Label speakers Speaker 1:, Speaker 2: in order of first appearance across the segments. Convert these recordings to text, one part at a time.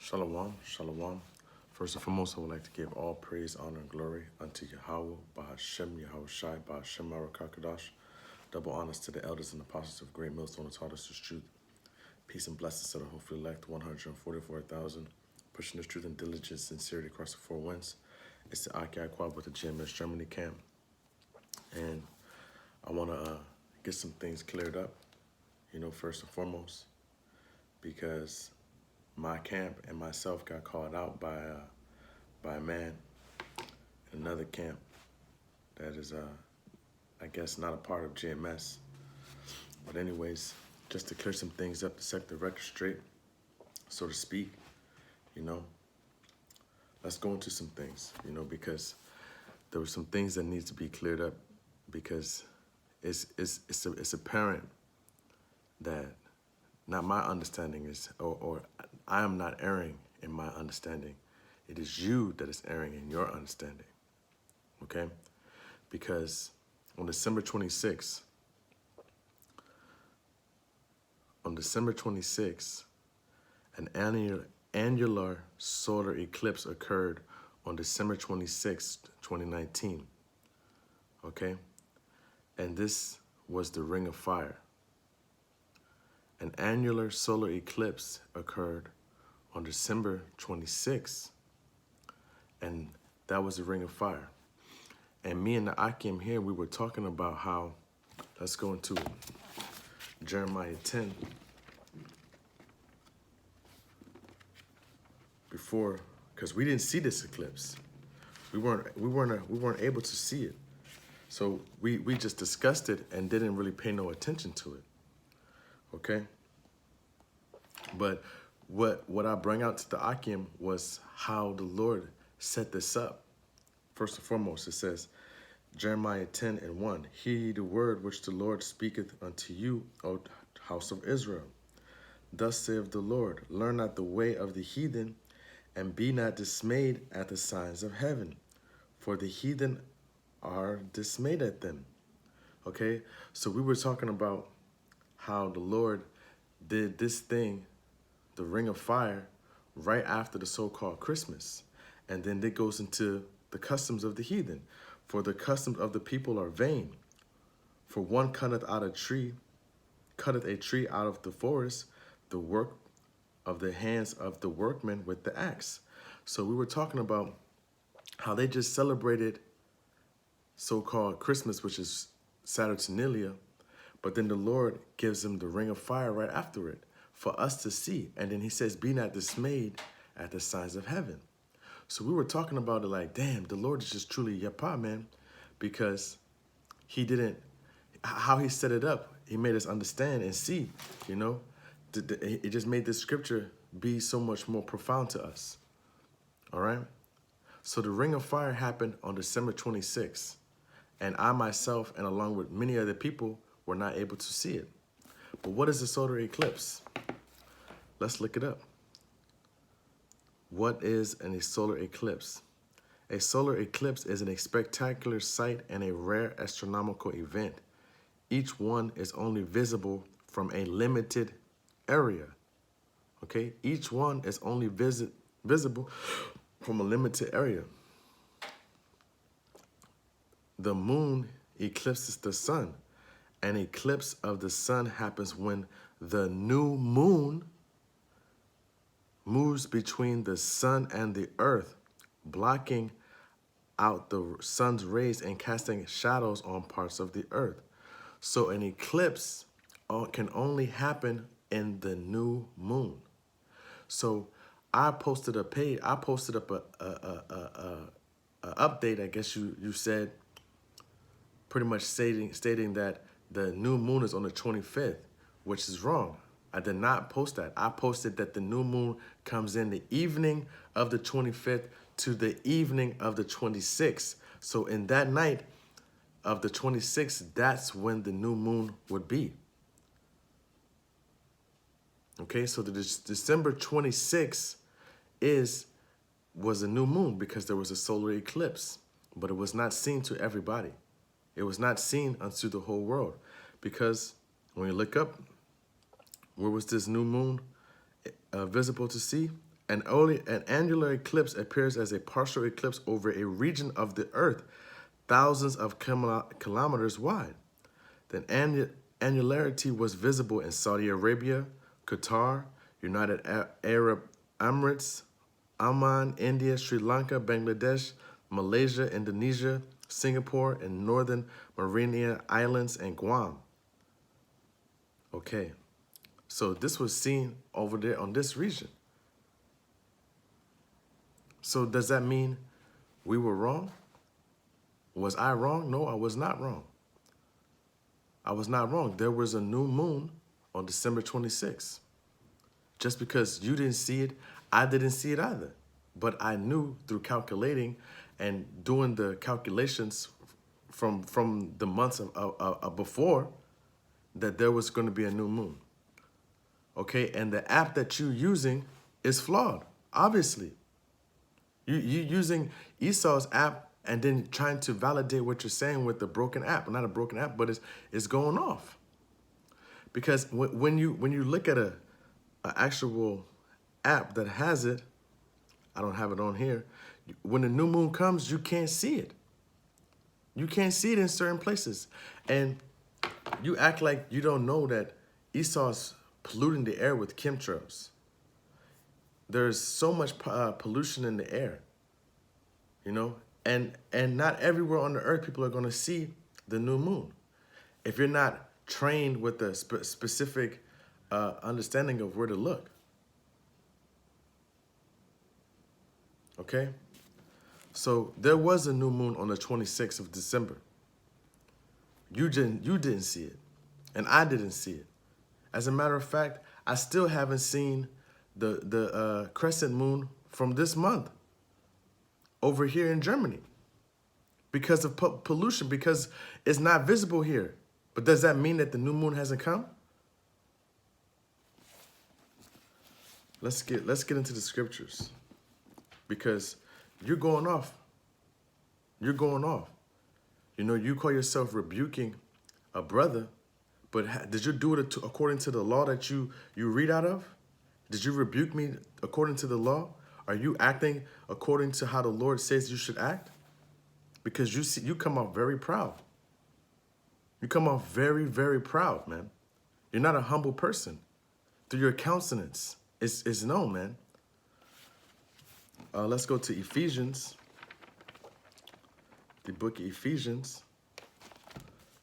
Speaker 1: Shalom, shalom. First and foremost, I would like to give all praise, honor, and glory unto Yahweh, Bahashem, Yahweh Shai, Bahashem, Marakakadash. Double honors to the elders and apostles of Great Millstone who taught us this truth. Peace and blessings to the hopefully elect 144,000, pushing this truth and diligence, sincerity across the four winds. It's the Aki Quad with the GMS Germany camp. And I want to get some things cleared up, first and foremost, because my camp and myself got called out by a man in another camp that is, I guess, not a part of GMS. But anyways, just to clear some things up, to set the record straight, so to speak, let's go into some things, because there were some things that needs to be cleared up, because it's apparent that not my understanding is, or I am not erring in my understanding. It is you that is erring in your understanding, okay? Because on December 26th, an annular solar eclipse occurred on December 26th, 2019, okay? And this was the Ring of Fire. An annular solar eclipse occurred on December 26th, and that was the Ring of Fire. And me and the Akim here, we were talking about how, let's go into Jeremiah 10, before, because we didn't see this eclipse. We weren't able to see it. So we just discussed it and didn't really pay no attention to it. Okay? But what I bring out to the Akim was how the Lord set this up. First and foremost, it says, Jeremiah 10:1, hear ye the word which the Lord speaketh unto you, O house of Israel. Thus saith the Lord, learn not the way of the heathen, and be not dismayed at the signs of heaven, for the heathen are dismayed at them. Okay, so we were talking about how the Lord did this thing, the Ring of Fire, right after the so-called Christmas. And then it goes into the customs of the heathen. For the customs of the people are vain. For one cutteth a tree out of the forest, the work of the hands of the workmen with the axe. So we were talking about how they just celebrated so-called Christmas, which is Saturnalia, but then the Lord gives them the Ring of Fire right after it for us to see. And then he says, be not dismayed at the signs of heaven. So we were talking about it like, damn, the Lord is just truly Yapa, man, because he didn't, how he set it up, he made us understand and see, it just made this scripture be so much more profound to us. All right. So the Ring of Fire happened on December 26th, and I myself, and along with many other people, were not able to see it. But what is a solar eclipse? Let's look it up. What is a solar eclipse? A solar eclipse is a spectacular sight and a rare astronomical event. Each one is only visible from a limited area. Okay? Each one is only visible from a limited area. The moon eclipses the sun. An eclipse of the sun happens when the new moon moves between the sun and the earth, blocking out the sun's rays and casting shadows on parts of the earth. So an eclipse can only happen in the new moon. So I posted up a update, I guess you said, pretty much stating that the new moon is on the 25th, which is wrong. I did not post that. I posted that the new moon comes in the evening of the 25th to the evening of the 26th. So in that night of the 26th, that's when the new moon would be. Okay, so the December 26th was a new moon because there was a solar eclipse, but it was not seen to everybody. It was not seen unto the whole world, because when you look up, where was this new moon visible to see? An annular eclipse appears as a partial eclipse over a region of the Earth thousands of kilometers wide. The annularity was visible in Saudi Arabia, Qatar, United Arab Emirates, Oman, India, Sri Lanka, Bangladesh, Malaysia, Indonesia, Singapore, and Northern Mariana Islands and Guam. Okay, so this was seen over there on this region. So does that mean we were wrong? Was I wrong? No, I was not wrong. I was not wrong. There was a new moon on December 26th. Just because you didn't see it, I didn't see it either. But I knew through calculating and doing the calculations from the months of before that there was going to be a new moon. Okay, and the app that you're using is flawed, obviously. You're using Esau's app and then trying to validate what you're saying with the broken app. Not a broken app, but it's going off. Because when you look at an actual app that has it, I don't have it on here, when the new moon comes, you can't see it. You can't see it in certain places. And you act like you don't know that Esau's polluting the air with chemtrails. There's so much pollution in the air, you know? And not everywhere on the earth people are going to see the new moon. If you're not trained with a specific understanding of where to look. Okay? So there was a new moon on the 26th of December. You didn't see it, and I didn't see it. As a matter of fact, I still haven't seen the crescent moon from this month over here in Germany because of pollution, because it's not visible here. But does that mean that the new moon hasn't come? Let's get into the scriptures, because you're going off. You're going off. You know, you call yourself rebuking a brother, but did you do it according to the law that you read out of? Did you rebuke me according to the law? Are you acting according to how the Lord says you should act? Because you come off very proud. You come off very, very proud, man. You're not a humble person. Through your countenance, it's known, man. Let's go to Ephesians. The book of Ephesians,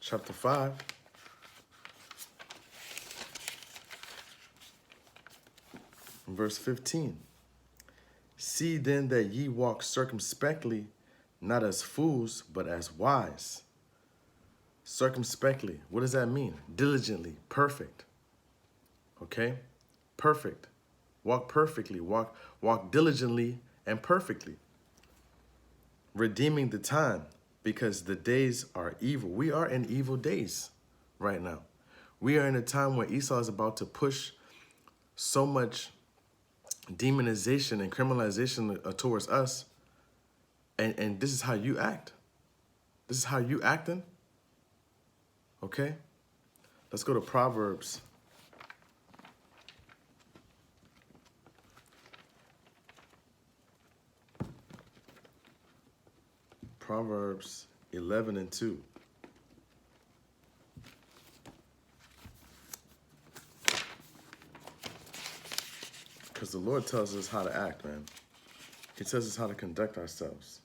Speaker 1: chapter 5. Verse 15. See then that ye walk circumspectly, not as fools, but as wise. Circumspectly, what does that mean? Diligently, perfect. Okay? Perfect. Walk perfectly, walk diligently and perfectly. Redeeming the time, because the days are evil. We are in evil days right now. We are in a time where Esau is about to push so much demonization and criminalization towards us, and this is how you act. This is how you acting. Okay? Let's go to Proverbs. Proverbs 11 and 2. Because the Lord tells us how to act, man. He tells us how to conduct ourselves.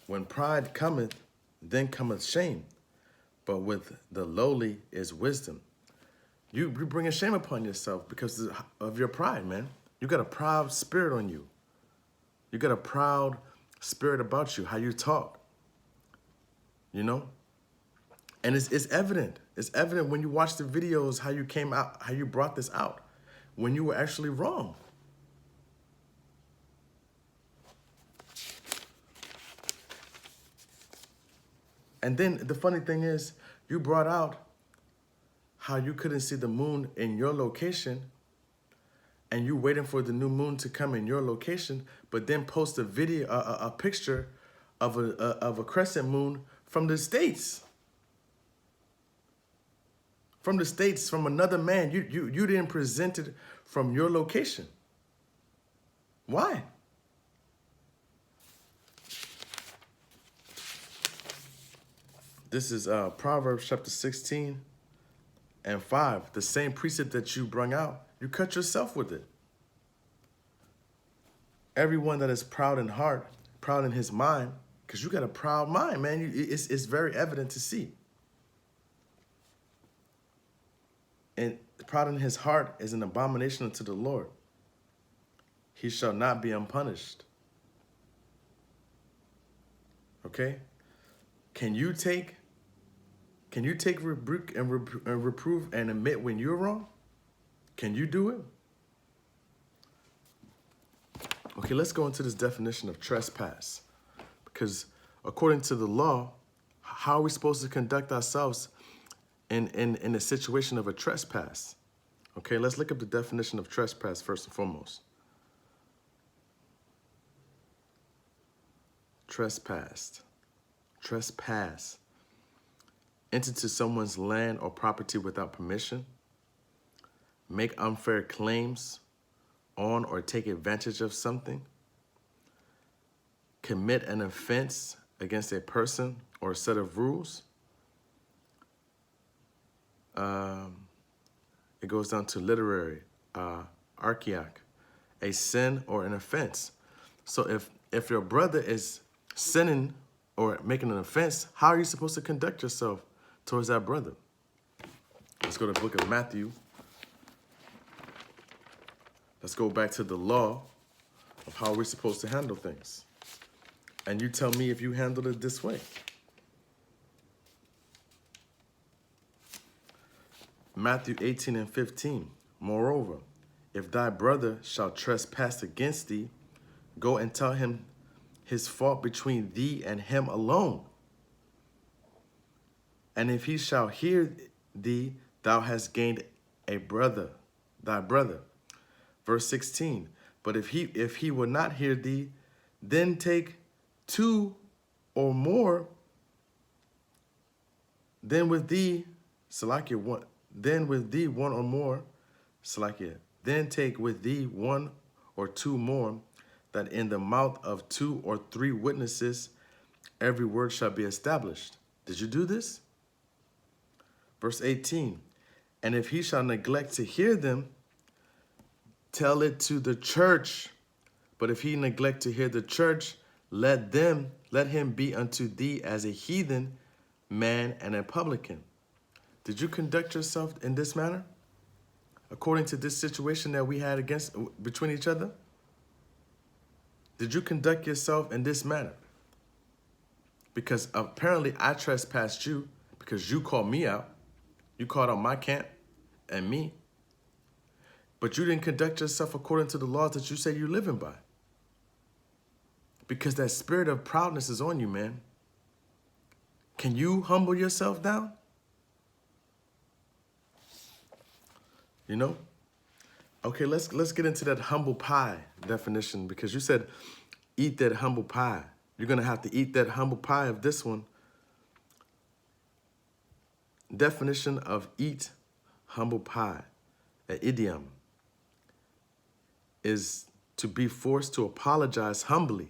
Speaker 1: When pride cometh, then cometh shame. But with the lowly is wisdom. You bring a shame upon yourself because of your pride, man. You got a proud spirit on you. You got a proud spirit about you, how you talk, you know? And it's evident. It's evident when you watch the videos, how you came out, how you brought this out, when you were actually wrong. And then the funny thing is, you brought out how you couldn't see the moon in your location, and you waiting for the new moon to come in your location, but then post a video, a picture of a crescent moon from the States. From the States, from another man. You didn't present it from your location. Why? This is Proverbs chapter 16 and 5. The same precept that you brung out, you cut yourself with it. Everyone that is proud in heart, proud in his mind, because you got a proud mind, man. It's very evident to see. And proud in his heart is an abomination unto the Lord. He shall not be unpunished. Okay? Can you take rebuke and reprove and admit when you're wrong? Can you do it? Okay, let's go into this definition of trespass. Because according to the law, how are we supposed to conduct ourselves in a situation of a trespass? Okay, let's look up the definition of trespass first and foremost. Trespass. Enter to someone's land or property without permission. Make unfair claims on or take advantage of something. Commit an offense against a person or a set of rules. It goes down to literary, archaic, a sin or an offense. So if your brother is sinning or making an offense, how are you supposed to conduct yourself towards that brother? Let's go to the book of Matthew. Let's go back to the law of how we're supposed to handle things. And you tell me if you handled it this way. Matthew 18 and 15. Moreover, if thy brother shall trespass against thee, go and tell him his fault between thee and him alone. And if he shall hear thee, thou hast gained a brother, thy brother. Verse 16. But if he will not hear thee, then take two or more, then with thee, Salakia, one, then with thee one or more, Salakia, then take with thee one or two more, that in the mouth of two or three witnesses every word shall be established. Did you do this? Verse 18. And if he shall neglect to hear them, tell it to the church. But if he neglect to hear the church, let him be unto thee as a heathen man and a publican. Did you conduct yourself in this manner? According to this situation that we had between each other? Did you conduct yourself in this manner? Because apparently I trespassed you because you called me out. You called out my camp and me. But you didn't conduct yourself according to the laws that you say you're living by. Because that spirit of proudness is on you, man. Can you humble yourself down? You know? Okay, let's get into that humble pie definition, because you said eat that humble pie. You're going to have to eat that humble pie of this one. Definition of eat humble pie, an idiom, is to be forced to apologize humbly,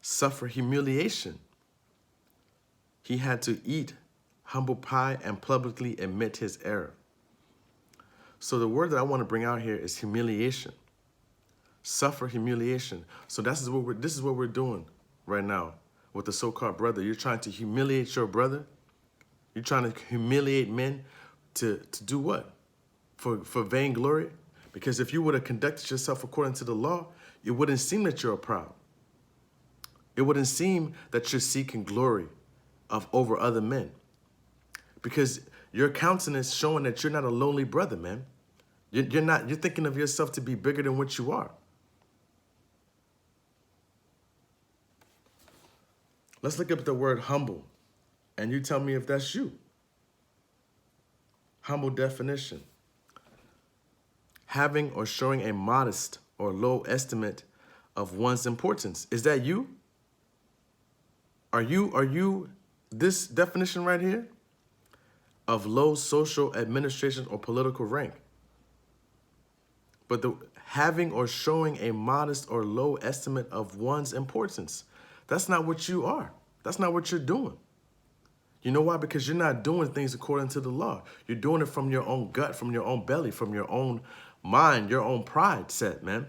Speaker 1: suffer humiliation. He had to eat humble pie and publicly admit his error. So the word that I want to bring out here is humiliation. Suffer humiliation. So this is what we're doing right now with the so-called brother. You're trying to humiliate your brother. You're trying to humiliate men to do what? For vainglory? Because if you would have conducted yourself according to the law, it wouldn't seem that you're proud. It wouldn't seem that you're seeking glory over other men. Because your countenance showing that you're not a lonely brother, man. You're thinking of yourself to be bigger than what you are. Let's look up the word humble, and you tell me if that's you. Humble definition. Having or showing a modest or low estimate of one's importance. Is that you? Are you this definition right here? Of low social, administration, or political rank. But having or showing a modest or low estimate of one's importance. That's not what you are. That's not what you're doing. You know why? Because you're not doing things according to the law. You're doing it from your own gut, from your own belly, from your own mind, your own pride set, man.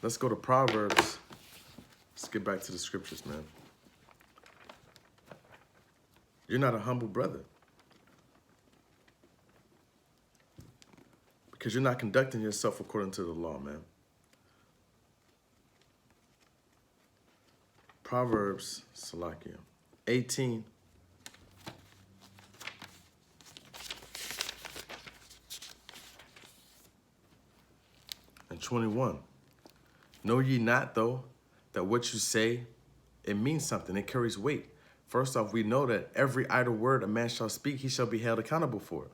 Speaker 1: Let's go to Proverbs. Let's get back to the scriptures, man. You're not a humble brother because you're not conducting yourself according to the law, man. Proverbs, Salakia, 18. And 21. Know ye not, though, that what you say, it means something. It carries weight. First off, we know that every idle word a man shall speak, he shall be held accountable for it.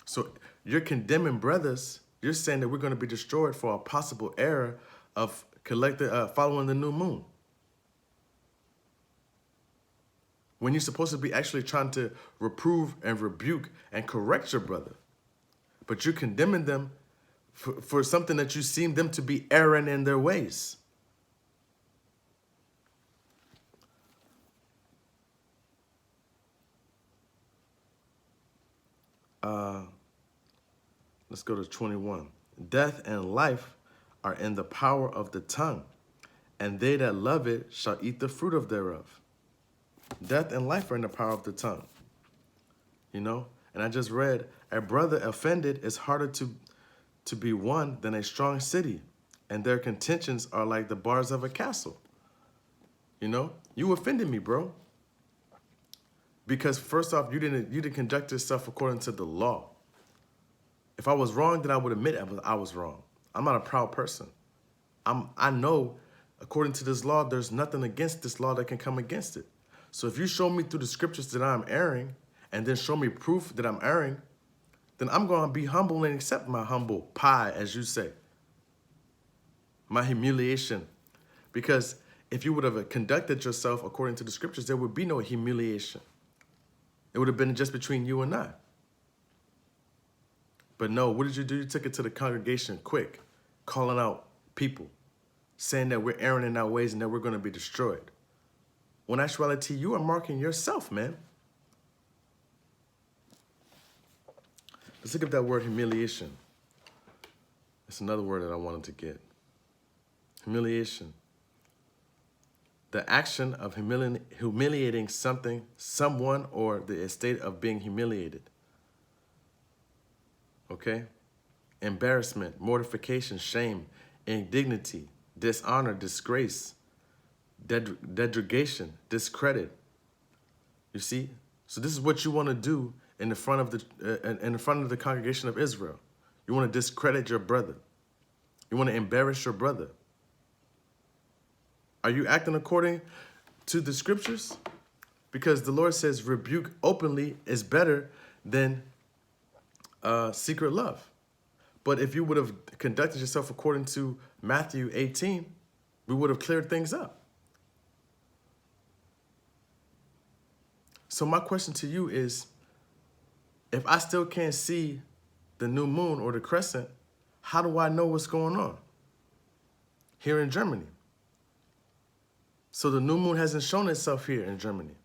Speaker 1: So you're condemning brothers. You're saying that we're going to be destroyed for a possible error of following the new moon. When you're supposed to be actually trying to reprove and rebuke and correct your brother. But you're condemning them for something that you seem them to be erring in their ways. Let's go to 21. Death and life are in the power of the tongue, and they that love it shall eat the fruit of thereof. Death and life are in the power of the tongue. You know? And I just read, a brother offended is harder to be won than a strong city, and their contentions are like the bars of a castle. You know? You offended me, bro. Because first off, you didn't conduct yourself according to the law. If I was wrong, then I would admit I was wrong. I'm not a proud person. I know, according to this law, there's nothing against this law that can come against it. So if you show me through the scriptures that I'm erring, and then show me proof that I'm erring, then I'm going to be humble and accept my humble pie, as you say. My humiliation. Because if you would have conducted yourself according to the scriptures, there would be no humiliation. It would have been just between you and I. But no, what did you do? You took it to the congregation quick, calling out people, saying that we're erring in our ways and that we're going to be destroyed. When in actuality, you are marking yourself, man. Let's look at that word humiliation. It's another word that I wanted to get. Humiliation. The action of humiliating something, someone, or the state of being humiliated. Okay? Embarrassment, mortification, shame, indignity, dishonor, disgrace, degradation, discredit. You see? So this is what you want to do in the front of the congregation of Israel. You want to discredit your brother. You want to embarrass your brother. Are you acting according to the scriptures? Because the Lord says rebuke openly is better than secret love. But if you would have conducted yourself according to Matthew 18, we would have cleared things up. So my question to you is, if I still can't see the new moon or the crescent, how do I know what's going on here in Germany? So the new moon hasn't shown itself here in Germany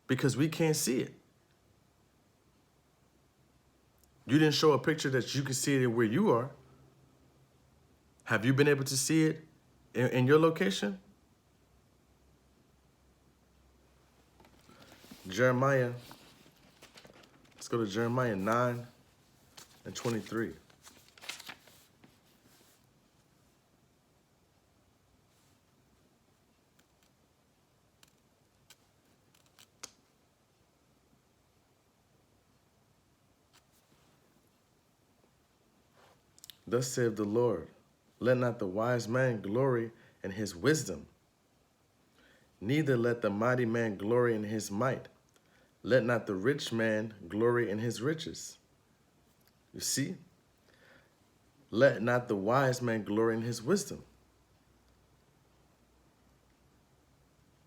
Speaker 1: because we can't see it. You didn't show a picture that you can see it where you are. Have you been able to see it in your location? Jeremiah. Let's go to Jeremiah 9 and 23. Thus saith the Lord, let not the wise man glory in his wisdom, neither let the mighty man glory in his might. Let not the rich man glory in his riches. You see? Let not the wise man glory in his wisdom.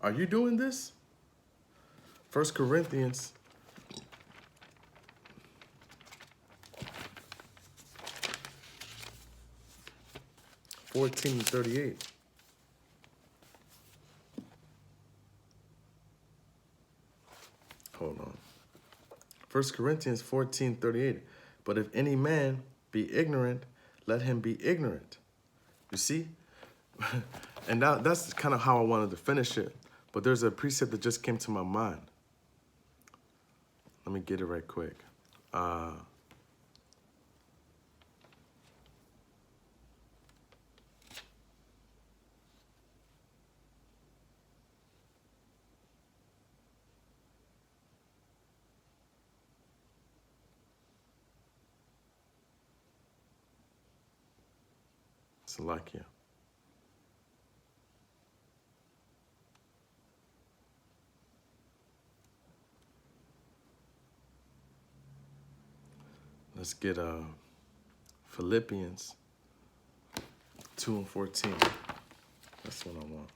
Speaker 1: Are you doing this? 1 Corinthians 14:38. Hold on. 1 Corinthians 14:38. But if any man be ignorant, let him be ignorant. You see? And that's kind of how I wanted to finish it. But there's a precept that just came to my mind. Let me get it right quick. Salakia. Let's get Philippians 2:14. That's what I want.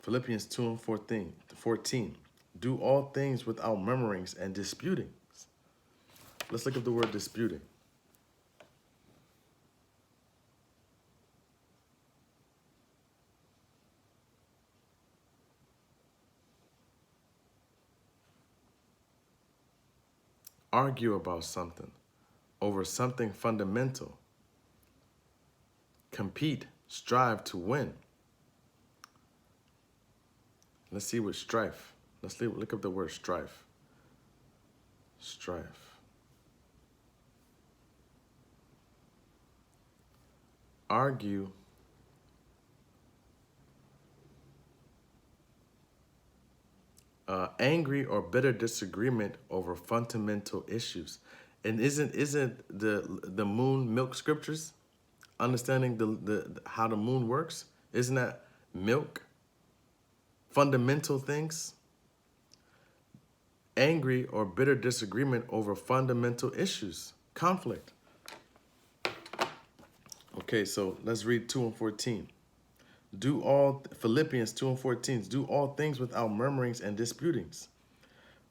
Speaker 1: Philippians 2:14. Do all things without murmurings and disputings. Let's look at the word disputing. Argue about something, over something fundamental. Compete, strive to win. Let's see what strife. Let's look up the word strife. Strife. Argue. Angry or bitter disagreement over fundamental issues. And isn't the moon milk scriptures? Understanding the how the moon works? Isn't that milk? Fundamental things? Angry or bitter disagreement over fundamental issues. Conflict. Okay, so let's read 2:14. Philippians 2:14, do all things without murmurings and disputings.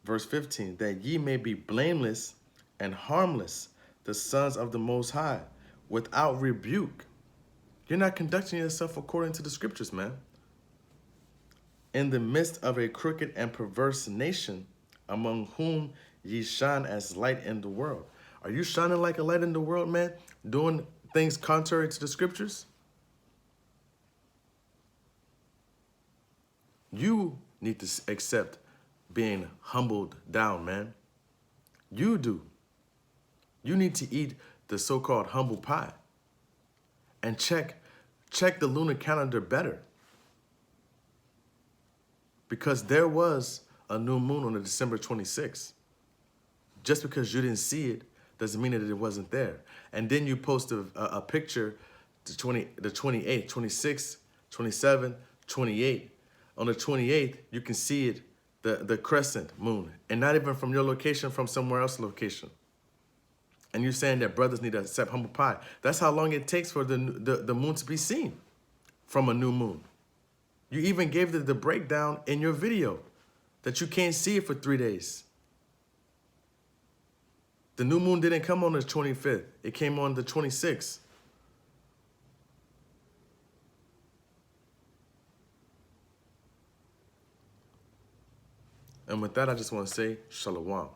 Speaker 1: Verse 15, that ye may be blameless and harmless, the sons of the Most High, without rebuke. You're not conducting yourself according to the scriptures, man. In the midst of a crooked and perverse nation, among whom ye shine as light in the world. Are you shining like a light in the world, man? Doing things contrary to the scriptures? You need to accept being humbled down, man. You do. You need to eat the so-called humble pie and check the lunar calendar better. Because there was a new moon on the December 26th. Just because you didn't see it doesn't mean that it wasn't there. And then you post a picture, the 28th, 26th, 27th, 28th. On the 28th, you can see it, the crescent moon, and not even from your location, from somewhere else's location. And you're saying that brothers need to accept humble pie. That's how long it takes for the moon to be seen from a new moon. You even gave the breakdown in your video that you can't see it for 3 days. The new moon didn't come on the 25th. It came on the 26th. And with that, I just want to say, Shalom.